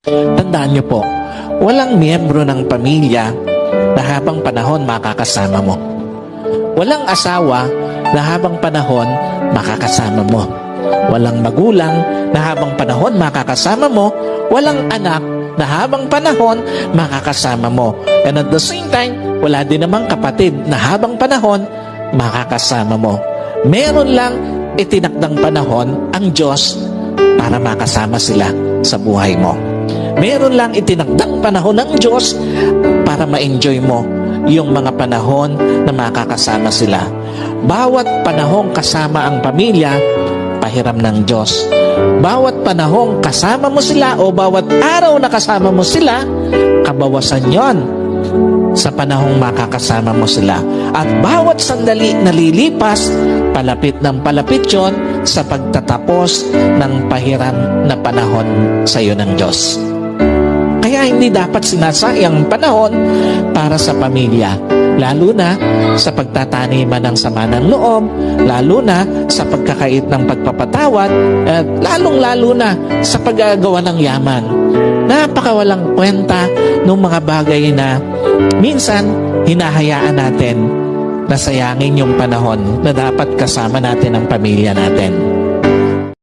Tandaan niyo po, walang miyembro ng pamilya na habang panahon makakasama mo. Walang asawa na habang panahon makakasama mo. Walang magulang na habang panahon makakasama mo. Walang anak na habang panahon makakasama mo. And at the same time, wala din namang kapatid na habang panahon makakasama mo. Meron lang itinakdang panahon ang Diyos para makasama sila sa buhay mo. Meron lang itinakdang panahon ng Diyos para ma-enjoy mo yung mga panahon na makakasama sila. Bawat panahong kasama ang pamilya, pahiram ng Diyos. Bawat panahong kasama mo sila o bawat araw na kasama mo sila, kabawasan yon sa panahong makakasama mo sila. At bawat sandali na lilipas, palapit ng palapit yon sa pagtatapos ng pahiram na panahon sa iyo ng Diyos. Kaya hindi dapat sinasayang panahon para sa pamilya, lalo na sa pagtataniman ng sama ng loob, lalo na sa pagkakait ng pagpapatawad, at lalong-lalo na sa paggagawa ng yaman. Napakawalang kwenta ng mga bagay na minsan hinahayaan natin na sayangin yung panahon na dapat kasama natin ang pamilya natin.